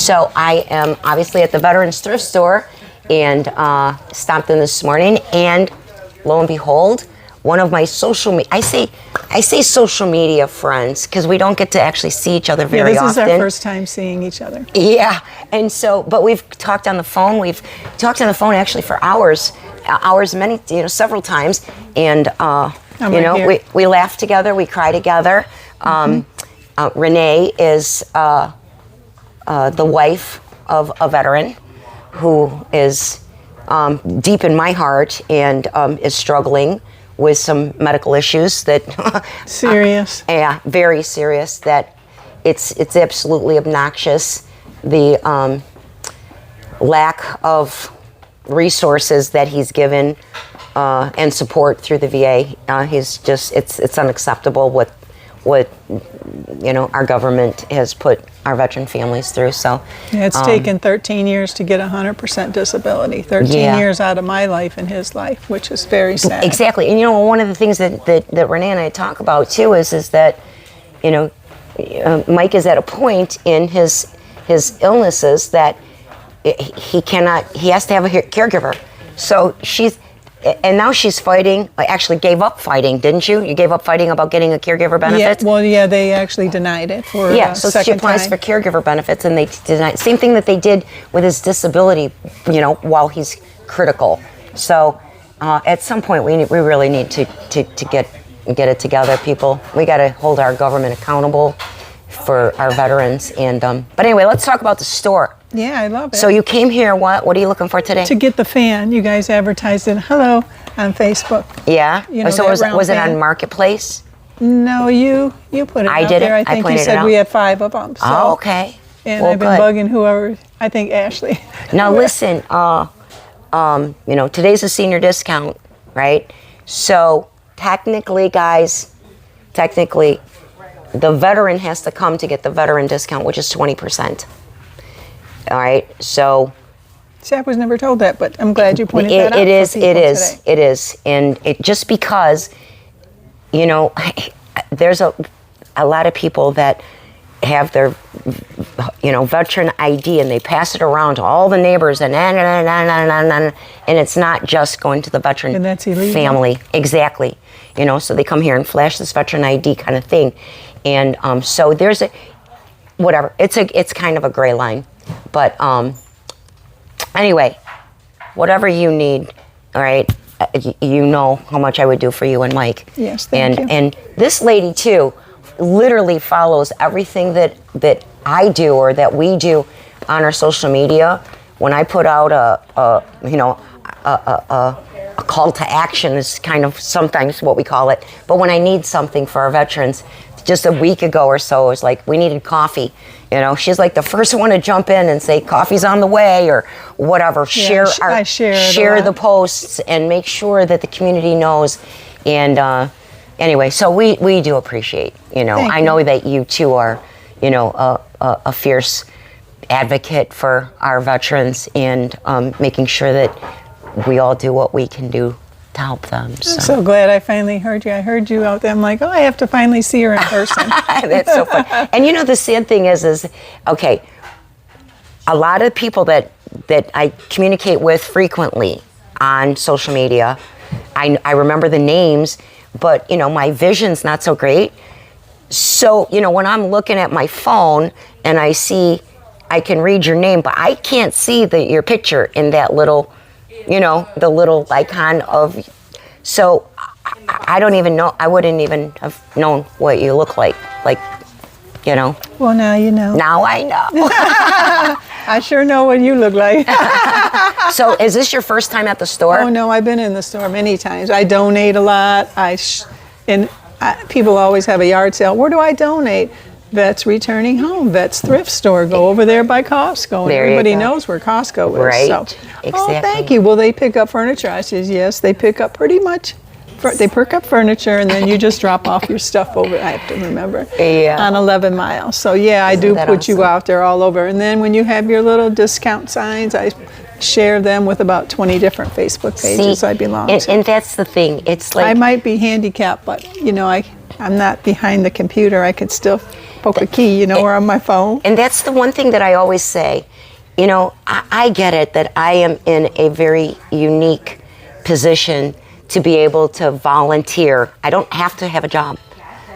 So I am obviously at the Veterans Thrift Store and stopped in this morning, and lo and behold, one of my I say social media friends because we don't get to actually see each other very often. This is our first time seeing each other. Yeah, and so, but we've talked on the phone. We've talked on the phone actually for hours, several times, and we laugh together, we cry together. Renee is the wife of a veteran who is deep in my heart and is struggling with some medical issues that serious. Yeah, very serious. That it's absolutely obnoxious. The lack of resources that he's given and support through the VA. He's just it's unacceptable what our government has put our veteran families through. So yeah, it's taken 13 years to get 100% disability. 13 years out of my life and his life, which is very sad. Exactly. And one of the things that Renee and I talk about too is that Mike is at a point in his illnesses that he has to have a caregiver. So now she's fighting. Actually, gave up fighting, didn't you? You gave up fighting about getting a caregiver benefit. Yeah, they actually denied it for so she applies for caregiver benefits, and they denied. Same thing that they did with his disability. While he's critical. So at some point, we really need to get it together, people. We got to hold our government accountable for our veterans. And but anyway, let's talk about the store. Yeah, I love it. So you came here, what are you looking for today? To get the fan. You guys advertised it, on Facebook. Yeah? So was it on Marketplace? No, you put it out did there. I think you said we had 5 of them. So, okay. And I've been bugging whoever, I think Ashley. Now listen, today's a senior discount, right? So technically, guys, the veteran has to come to get the veteran discount, which is 20%. All right, so. See, I was never told that, but I'm glad you pointed that out. It is, and it just because, there's a lot of people that have their, veteran ID and they pass it around to all the neighbors and it's not just going to the veteran and that's illegal. Family. Exactly, so they come here and flash this veteran ID kind of thing, and so there's it's kind of a gray line. But anyway, whatever you need, all right, you know how much I would do for you and Mike. Yes, thank you. And this lady, too, literally follows everything that I do or that we do on our social media. When I put out a call to action is kind of sometimes what we call it. But when I need something for our veterans, just a week ago or so, it was like, we needed coffee. She's like the first one to jump in and say, coffee's on the way or whatever. Yeah, share the posts and make sure that the community knows. And anyway, so we do appreciate, I know that you too are, a fierce advocate for our veterans and making sure that we all do what we can do to help them. I'm so glad I finally heard you. I heard you out there. I'm like, I have to finally see her in person. That's so fun. And the sad thing is okay, a lot of people that I communicate with frequently on social media, I remember the names, but my vision's not so great. So, when I'm looking at my phone and I can read your name, but I can't see your picture in that little the little icon of, so I don't even know, I wouldn't even have known what you look like. Well, now you know. Now I know. I sure know what you look like. So is this your first time at the store? Oh, no, I've been in the store many times. I donate a lot. People always have a yard sale. Where do I donate? Vets Returning Home, Vets Thrift Store. Go over there by Costco. Everybody knows where Costco is. Right. So. Exactly. Oh, thank you. Will they pick up furniture? I said, yes, they pick up pretty much they perk up furniture, and then you just drop off your stuff over. I have to remember. Yeah. On 11 miles. So yeah, I do put you out there all over. And then when you have your little discount signs, I share them with about 20 different Facebook pages I belong to. And that's the thing. It's like I might be handicapped, but you know, I'm not behind the computer. I could still poke a key, you know, or on my phone. And that's the one thing that I always say. You know, I get it that I am in a very unique position to be able to volunteer. I don't have to have a job.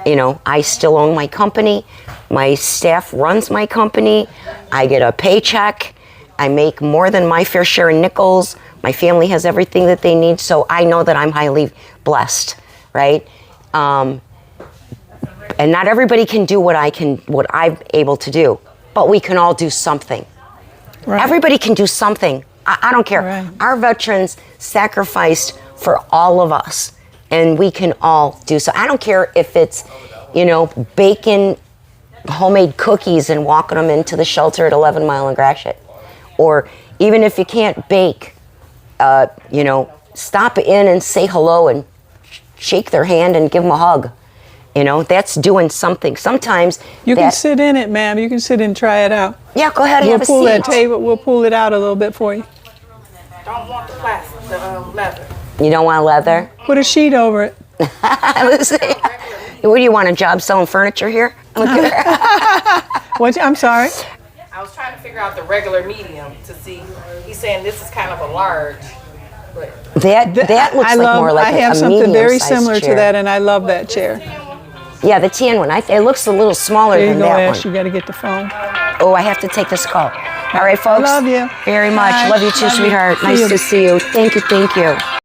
You know, I still own my company. My staff runs my company. I get a paycheck. I make more than my fair share in nickels. My family has everything that they need, so I know that I'm highly blessed, right? And not everybody can do what I'm able to do, but we can all do something. Right. Everybody can do something. I don't care. Right. Our veterans sacrificed for all of us, and we can all do so. I don't care if it's, you know, baking homemade cookies and walking them into the shelter at 11 Mile and Gratiot. Or even if you can't bake, you know, stop in and say hello and shake their hand and give them a hug. You know, that's doing something. Sometimes you can sit in it, ma'am. You can sit and try it out. Yeah, go ahead and have a seat. We'll pull that table. We'll pull it out a little bit for you. Don't want the plastic, the leather. You don't want leather? Put a sheet over it. What do you want, a job selling furniture here? What? I'm sorry. I was trying to figure out the regular medium to see. He's saying this is kind of a large, but that looks like more like I have a something very medium-sized similar chair. to that, and I love that chair. Yeah, the tan one. It looks a little smaller There you than go, that Ash. one. You got to get the phone. Oh, I have to take this call. All right, folks. I love you. Very much. Bye. Love you too, Love you. sweetheart. See Nice you. to see you. Thank you.